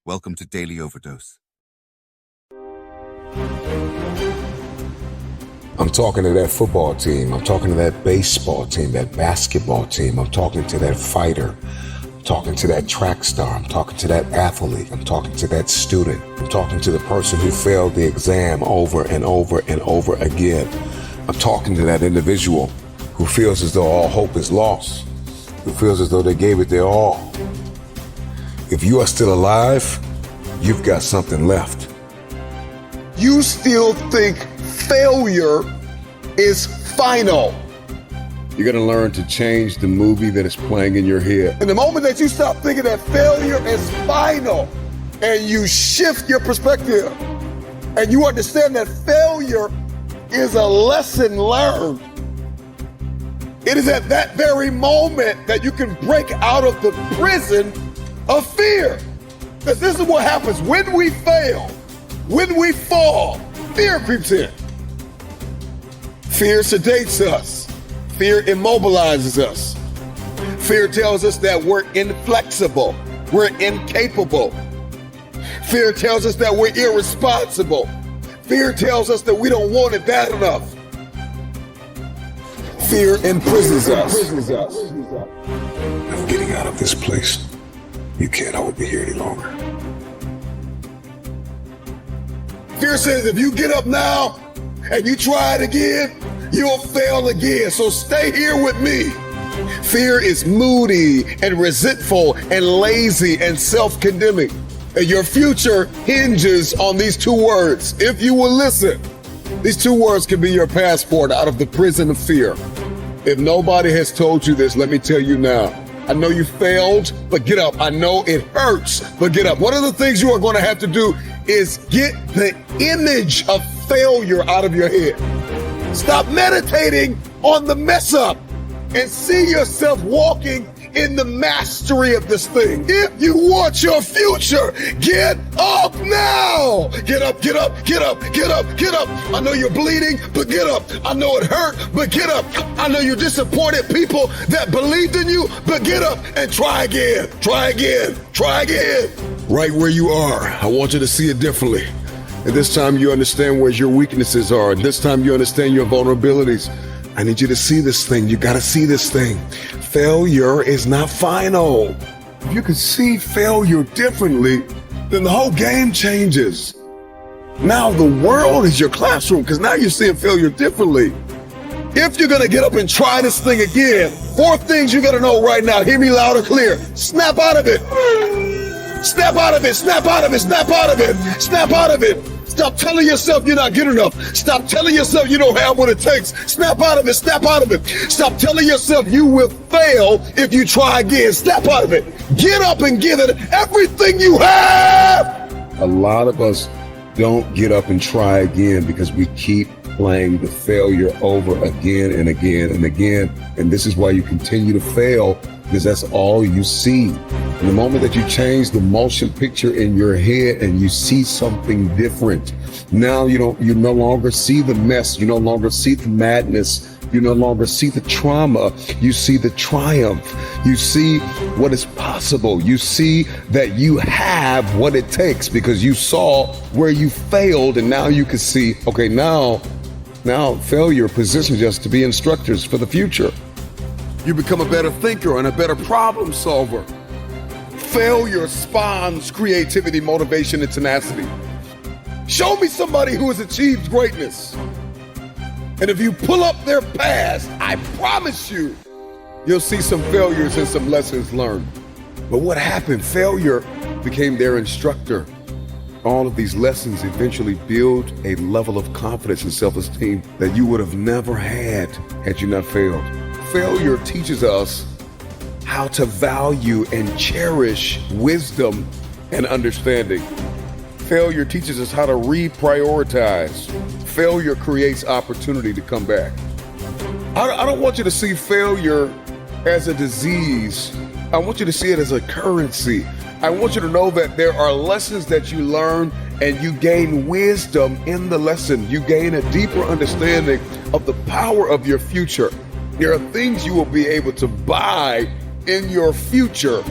Welcome to Daily Overdose. I'm talking to that football team. I'm talking to that baseball team, that basketball team. I'm talking to that fighter. I'm talking to that track star. I'm talking to that athlete. I'm talking to that student. I'm talking to the person who failed the exam over and over and over again. I'm talking to that individual who feels as though all hope is lost, who feels as though they gave it their all. If you are still alive, you've got something left. You still think failure is final. You're gonna learn to change the movie that is playing in your head. And the moment that you stop thinking that failure is final and you shift your perspective and you understand that failure is a lesson learned, it is at that very moment that you can break out of the prison of fear. Because this is what happens when we fail, when we fall, fear creeps in. Fear sedates us. Fear immobilizes us. Fear tells us that we're inflexible, we're incapable. Fear tells us that we're irresponsible. Fear tells us that we don't want it bad enough. Fear imprisons us. I'm getting out of this place. You can't hold me here any longer. Fear says if you get up now and you try it again, you'll fail again. So stay here with me. Fear is moody and resentful and lazy and self-condemning. And your future hinges on these two words. If you will listen, these two words can be your passport out of the prison of fear. If nobody has told you this, let me tell you now. I know you failed, but get up. I know it hurts, but get up. One of the things you are going to have to do is get the image of failure out of your head. Stop meditating on the mess up and see yourself walking in the mastery of this thing. If you want your future, get up now. Get up, get up, get up, get up, get up. I know you're bleeding, but get up. I know it hurt, but get up. I know you disappointed people that believed in you, but get up and try again, try again, try again. Right where you are, I want you to see it differently. And this time you understand where your weaknesses are. And this time you understand your vulnerabilities. I need you to see this thing. You got to see this thing. Failure is not final. If you can see failure differently, then the whole game changes. Now the world is your classroom because now you're seeing failure differently. If you're going to get up and try this thing again, 4 things you got to know right now. Hear me loud and clear. Snap out of it. Snap out of it, snap out of it, snap out of it, snap out of it. Stop telling yourself you're not good enough. Stop telling yourself you don't have what it takes. Snap out of it, snap out of it. Stop telling yourself you will fail if you try again. Snap out of it. Get up and give it everything you have. A lot of us don't get up and try again because we keep playing the failure over again and again and again. And this is why you continue to fail, because that's all you see. And the moment that you change the motion picture in your head and you see something different, now you no longer see the mess. You no longer see the madness. You no longer see the trauma. You see the triumph. You see what is possible. You see that you have what it takes because you saw where you failed, and now you can see, okay, now failure positions us to be instructors for the future. You become a better thinker and a better problem solver. Failure spawns creativity, motivation, and tenacity. Show me somebody who has achieved greatness. And if you pull up their past, I promise you'll see some failures and some lessons learned. But what happened? Failure became their instructor. All of these lessons eventually build a level of confidence and self-esteem that you would have never had you not failed. Failure teaches us how to value and cherish wisdom and understanding. Failure teaches us how to reprioritize. Failure creates opportunity to come back. I don't want you to see failure as a disease. I want you to see it as a currency. I want you to know that there are lessons that you learn and you gain wisdom in the lesson. You gain a deeper understanding of the power of your future. There are things you will be able to buy in your future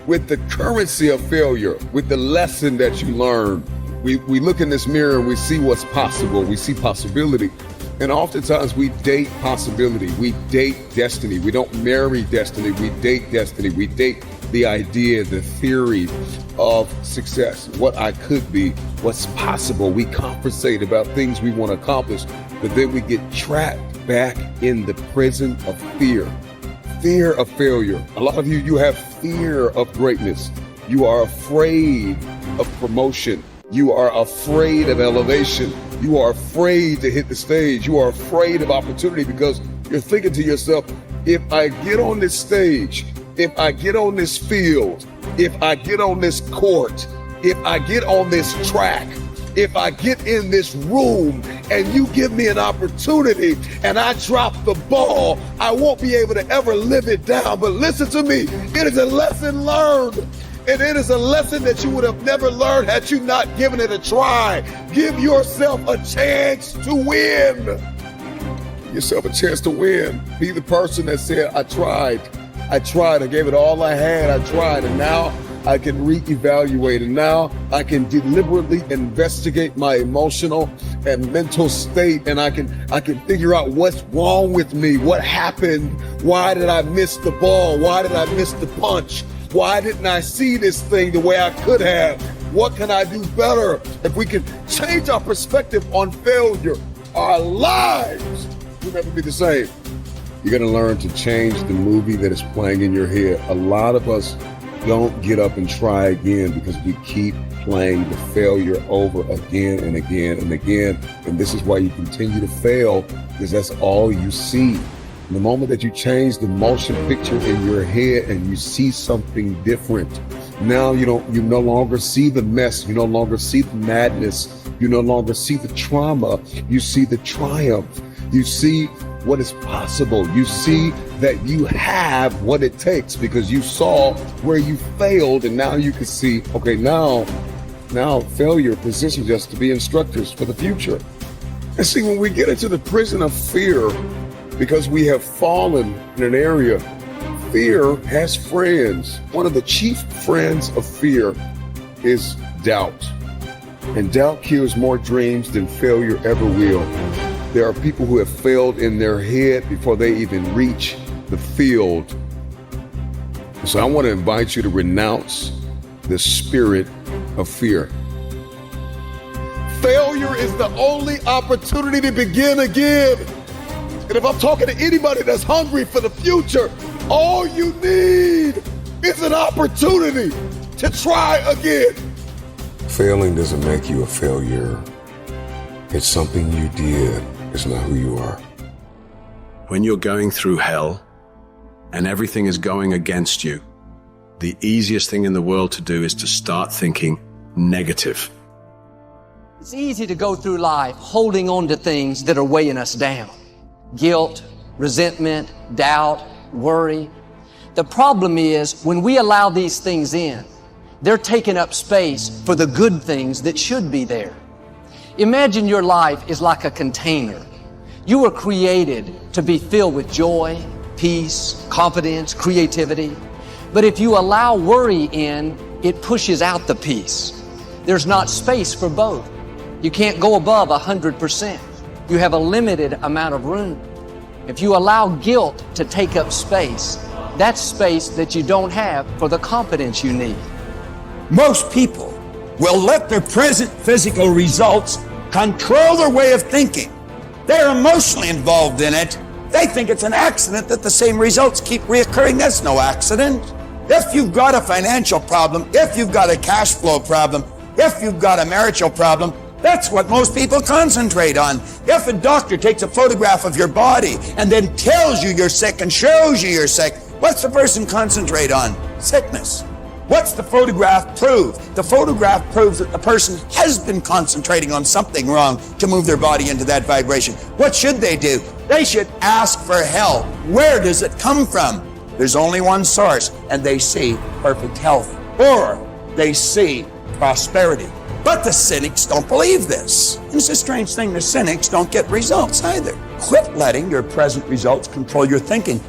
with the currency of failure, with the lesson that you learn. We look in this mirror and we see what's possible. We see possibility. And oftentimes we date possibility. We date destiny. We don't marry destiny. We date destiny. We date the idea, the theory of success, what I could be, what's possible. We conversate about things we want to accomplish, but then we get trapped back in the prison of fear. Fear of failure. A lot of you have fear of greatness. You are afraid of promotion. You are afraid of elevation. You are afraid to hit the stage. You are afraid of opportunity because you're thinking to yourself, if I get on this stage, if I get on this field, if I get on this court, if I get on this track, if I get in this room and you give me an opportunity and I drop the ball, I won't be able to ever live it down. But listen to me, it is a lesson learned. And it is a lesson that you would have never learned had you not given it a try. Give yourself a chance to win. Give yourself a chance to win. Be the person that said, I tried, I gave it all I had, I tried, and now I can reevaluate, and now I can deliberately investigate my emotional and mental state, and I can figure out what's wrong with me, what happened, why did I miss the ball, why did I miss the punch? Why didn't I see this thing the way I could have? What can I do better? If we can change our perspective on failure, our lives will never be the same. You're going to learn to change the movie that is playing in your head. A lot of us don't get up and try again because we keep playing the failure over again and again and again. And this is why you continue to fail, because that's all you see. The moment that you change the motion picture in your head and you see something different, now you no longer see the mess, you no longer see the madness, you no longer see the trauma, you see the triumph, you see what is possible, you see that you have what it takes because you saw where you failed, and now you can see, okay, now failure positions us to be instructors for the future. And see, when we get into the prison of fear, because we have fallen in an area, fear has friends. One of the chief friends of fear is doubt. And doubt kills more dreams than failure ever will. There are people who have failed in their head before they even reach the field. So I want to invite you to renounce the spirit of fear. Failure is the only opportunity to begin again. And if I'm talking to anybody that's hungry for the future, all you need is an opportunity to try again. Failing doesn't make you a failure. It's something you did. It's not who you are. When you're going through hell and everything is going against you, the easiest thing in the world to do is to start thinking negative. It's easy to go through life holding on to things that are weighing us down. Guilt, resentment, doubt, worry. The problem is when we allow these things in, they're taking up space for the good things that should be there. Imagine your life is like a container. You were created to be filled with joy, peace, confidence, creativity. But if you allow worry in, it pushes out the peace. There's not space for both. You can't go above 100%. You have a limited amount of room. If you allow guilt to take up space, that's space that you don't have for the confidence you need. Most people will let their present physical results control their way of thinking. They're emotionally involved in it. They think it's an accident that the same results keep reoccurring. That's no accident. If you've got a financial problem, if you've got a cash flow problem, if you've got a marital problem, that's what most people concentrate on. If a doctor takes a photograph of your body and then tells you you're sick and shows you you're sick, what's the person concentrate on? Sickness. What's the photograph prove? The photograph proves that the person has been concentrating on something wrong to move their body into that vibration. What should they do? They should ask for help. Where does it come from? There's only one source, and they see perfect health, or they see prosperity. But the cynics don't believe this. And it's a strange thing, the cynics don't get results either. Quit letting your present results control your thinking.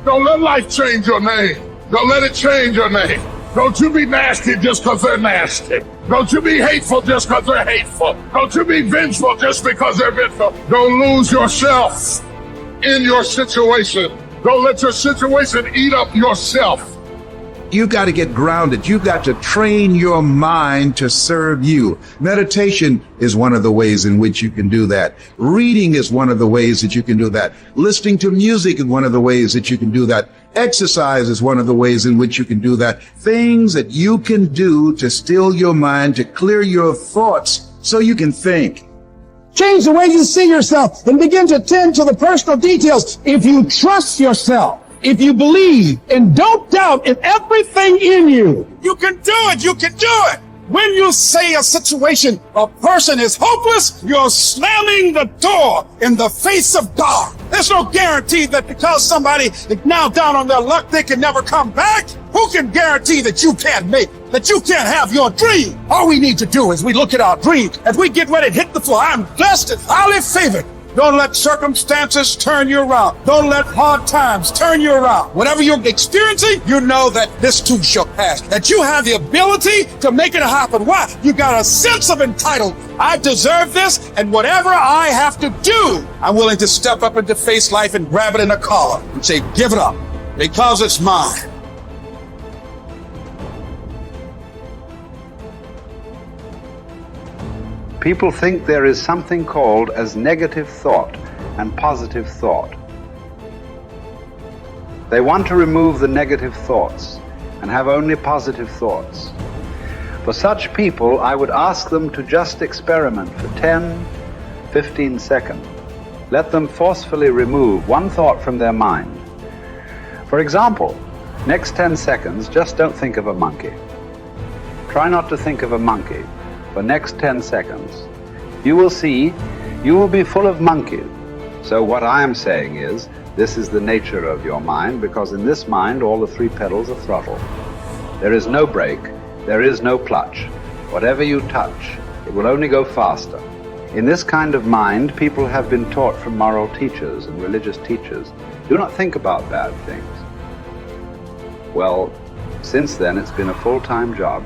Don't let life change your name. Don't let it change your name. Don't you be nasty just because they're nasty. Don't you be hateful just because they're hateful. Don't you be vengeful just because they're vengeful. Don't lose yourself in your situation. Don't let your situation eat up yourself. You got to get grounded. You got to train your mind to serve you. Meditation is one of the ways in which you can do that. Reading is one of the ways that you can do that. Listening to music is one of the ways that you can do that. Exercise is one of the ways in which you can do that. Things that you can do to still your mind, to clear your thoughts so you can think. Change the way you see yourself and begin to tend to the personal details. If you trust yourself, if you believe and don't doubt in everything in you, you can do it. You can do it. When you say a situation, a person is hopeless, you're slamming the door in the face of God. There's no guarantee that because somebody is now down on their luck, they can never come back. Who can guarantee that you can't that you can't have your dream? All we need to do is we look at our dream. As we get ready to hit the floor, I'm blessed and highly favored. Don't let circumstances turn you around. Don't let hard times turn you around. Whatever you're experiencing, you know that this too shall pass. That you have the ability to make it happen. Why? You got a sense of entitlement. I deserve this, and whatever I have to do, I'm willing to step up and to face life and grab it in a collar and say, give it up, because it's mine. People think there is something called as negative thought and positive thought. They want to remove the negative thoughts and have only positive thoughts. For such people, I would ask them to just experiment for 10, 15 seconds. Let them forcefully remove one thought from their mind. For example, next 10 seconds, just don't think of a monkey. Try not to think of a monkey. For next 10 seconds, you will see you will be full of monkeys. So what I am saying is, this is the nature of your mind, because in this mind all the three pedals are throttle. There is no brake, there is no clutch. Whatever you touch, it will only go faster. In this kind of mind, people have been taught from moral teachers and religious teachers, do not think about bad things. Well, since then it's been a full-time job.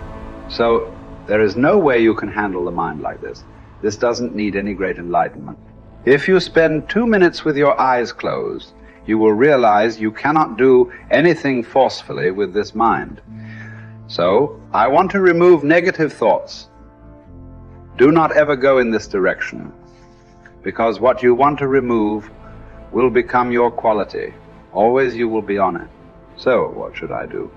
So there is no way you can handle the mind like this. This doesn't need any great enlightenment. If you spend 2 minutes with your eyes closed, you will realize you cannot do anything forcefully with this mind. So, I want to remove negative thoughts. Do not ever go in this direction, because what you want to remove will become your quality. Always you will be on it. So, what should I do?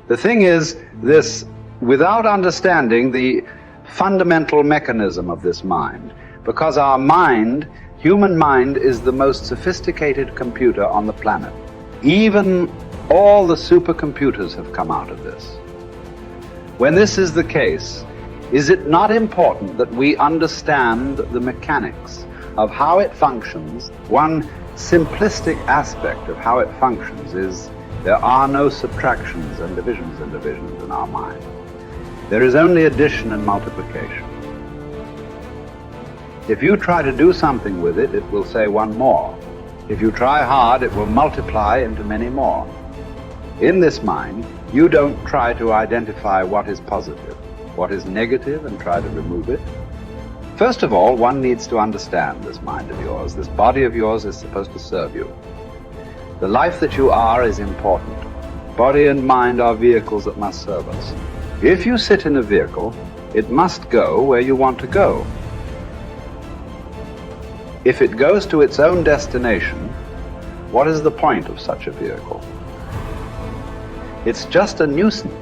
The thing is this: without understanding the fundamental mechanism of this mind, because our mind, human mind, is the most sophisticated computer on the planet. Even all the supercomputers have come out of this. When this is the case, is it not important that we understand the mechanics of how it functions? One simplistic aspect of how it functions is there are no subtractions and divisions in our mind. There is only addition and multiplication. If you try to do something with it, it will say one more. If you try hard, it will multiply into many more. In this mind, you don't try to identify what is positive, what is negative, and try to remove it. First of all, one needs to understand this mind of yours. This body of yours is supposed to serve you. The life that you are is important. Body and mind are vehicles that must serve us. If you sit in a vehicle, it must go where you want to go. If it goes to its own destination, what is the point of such a vehicle? It's just a nuisance.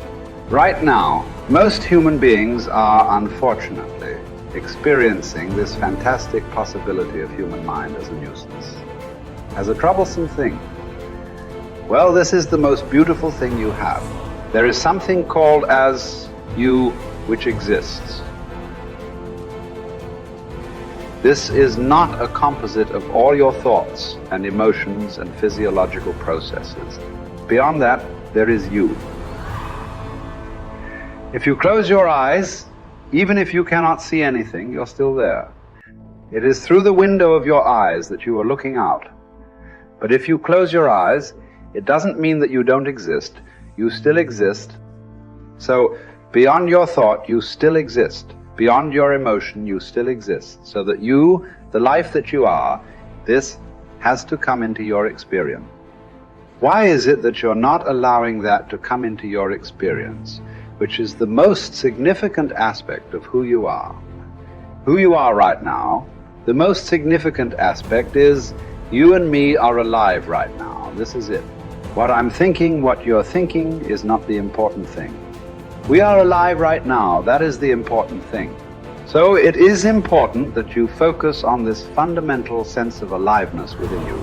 Right now, most human beings are unfortunately experiencing this fantastic possibility of human mind as a nuisance, as a troublesome thing. Well, this is the most beautiful thing you have. There is something called as you which exists. This is not a composite of all your thoughts and emotions and physiological processes. Beyond that, there is you. If you close your eyes, even if you cannot see anything, you're still there. It is through the window of your eyes that you are looking out. But if you close your eyes, it doesn't mean that you don't exist. you still exist. So beyond your thought, you still exist. Beyond your emotion, you still exist. So that you, the life that you are, this has to come into your experience. Why is it that you're not allowing that to come into your experience, which is the most significant aspect of who you are? Who you are right now, the most significant aspect is you and me are alive right now. This is it. What I'm thinking, what you're thinking is not the important thing. We are alive right now. That is the important thing. So it is important that you focus on this fundamental sense of aliveness within you.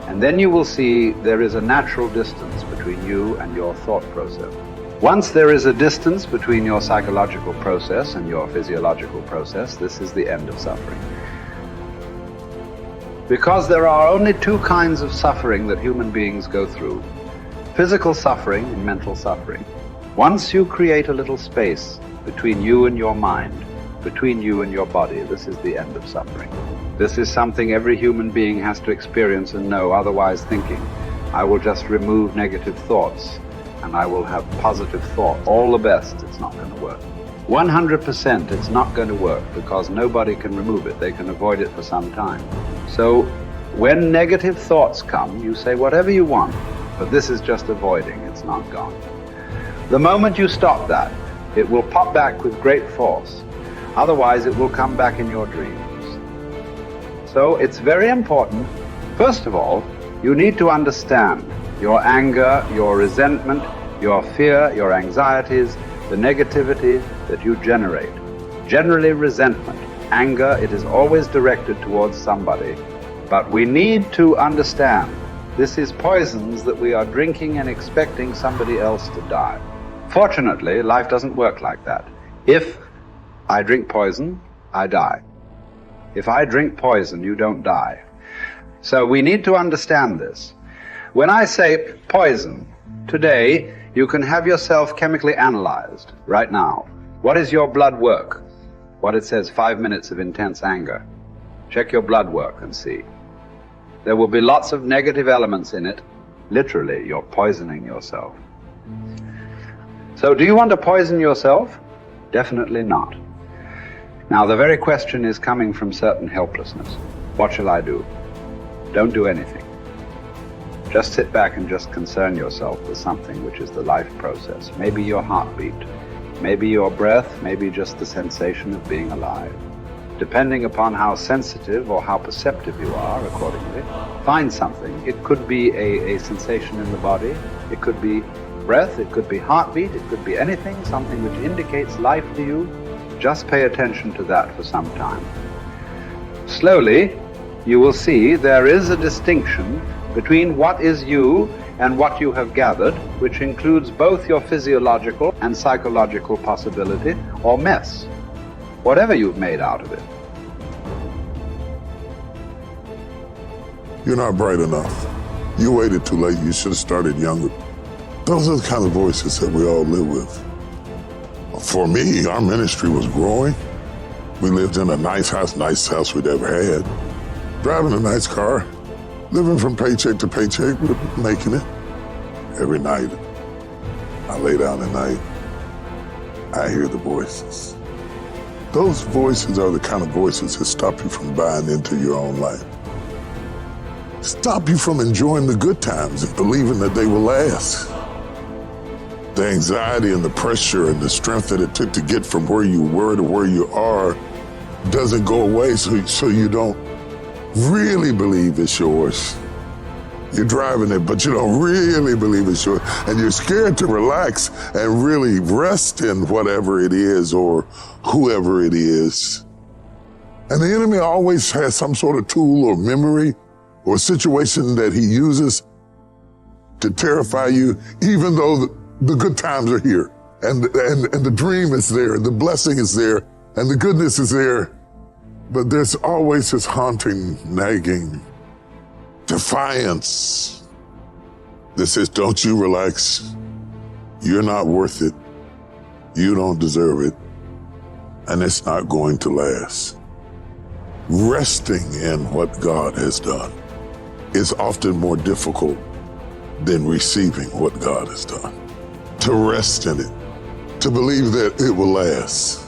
And then you will see there is a natural distance between you and your thought process. Once there is a distance between your psychological process and your physiological process, this is the end of suffering. Because there are only two kinds of suffering that human beings go through: physical suffering and mental suffering. Once you create a little space between you and your mind, between you and your body, this is the end of suffering. This is something every human being has to experience and know, otherwise thinking, I will just remove negative thoughts and I will have positive thought. All the best, it's not going to work. 100% it's not going to work, because nobody can remove it. They can avoid it for some time. So when negative thoughts come, you say whatever you want, but this is just avoiding, it's not gone. The moment you stop that, it will pop back with great force. Otherwise, it will come back in your dreams. So it's very important, first of all, you need to understand your anger, your resentment, your fear, your anxieties, the negativity that you generate. Generally resentment, anger, it is always directed towards somebody. But we need to understand this is poisons that we are drinking and expecting somebody else to die. Fortunately, life doesn't work like that. If I drink poison, I die. If I drink poison, you don't die. So we need to understand this. When I say poison, today you can have yourself chemically analyzed right now. What is your blood work? What it says, 5 minutes of intense anger. Check your blood work and see. There will be lots of negative elements in it. Literally, you're poisoning yourself. So do you want to poison yourself? Definitely not. Now the very question is coming from certain helplessness. What shall I do? Don't do anything. Just sit back and just concern yourself with something which is the life process. Maybe your heartbeat, maybe your breath, maybe just the sensation of being alive. Depending upon how sensitive or how perceptive you are, accordingly, find something. It could be a sensation in the body, it could be breath, it could be heartbeat, it could be anything, something which indicates life to you. Just pay attention to that for some time. Slowly, you will see there is a distinction between what is you and what you have gathered, which includes both your physiological and psychological possibility or mess, whatever you've made out of it. You're not bright enough. You waited too late. You should have started younger. Those are the kind of voices that we all live with. For me, our ministry was growing. We lived in a nice house we'd ever had. Driving a nice car, living from paycheck to paycheck, we're making it. Every night, I lay down at night, I hear the voices. Those voices are the kind of voices that stop you from buying into your own life. Stop you from enjoying the good times and believing that they will last. The anxiety and the pressure and the strength that it took to get from where you were to where you are doesn't go away, so you don't really believe it's yours. You're driving it, but you don't really believe it's yours. And you're scared to relax and really rest in whatever it is or whoever it is. And the enemy always has some sort of tool or memory or situation that he uses to terrify you, even though the good times are here, and the dream is there, the blessing is there, and the goodness is there. But there's always this haunting, nagging defiance that says, don't you relax. You're not worth it. You don't deserve it. And it's not going to last. Resting in what God has done is often more difficult than receiving what God has done. To rest in it, to believe that it will last,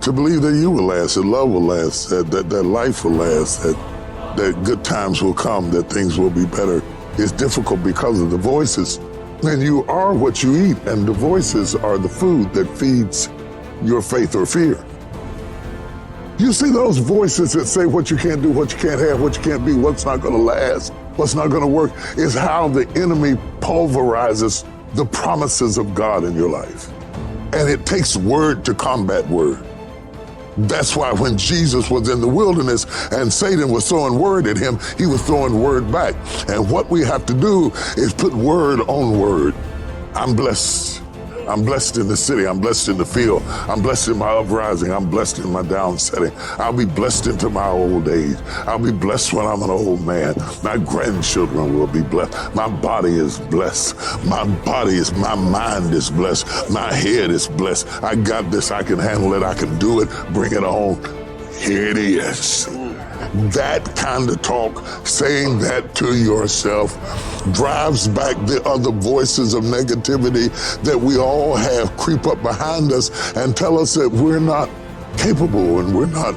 to believe that you will last, that love will last, that life will last, that good times will come, that things will be better. It's difficult because of the voices. And you are what you eat, and the voices are the food that feeds your faith or fear. You see those voices that say what you can't do, what you can't have, what you can't be, what's not going to last, what's not going to work, is how the enemy pulverizes the promises of God in your life. And it takes word to combat word. That's why when Jesus was in the wilderness and Satan was throwing word at him, he was throwing word back. And what we have to do is put word on word. I'm blessed. I'm blessed in the city. I'm blessed in the field. I'm blessed in my uprising. I'm blessed in my downsetting. I'll be blessed into my old age. I'll be blessed when I'm an old man. My grandchildren will be blessed. My body is blessed. My mind is blessed. My head is blessed. I got this. I can handle it. I can do it. Bring it on. Here it is. That kind of talk, saying that to yourself, drives back the other voices of negativity that we all have creep up behind us and tell us that we're not capable and we're not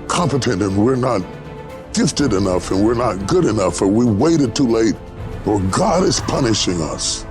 competent and we're not gifted enough and we're not good enough or we waited too late or God is punishing us.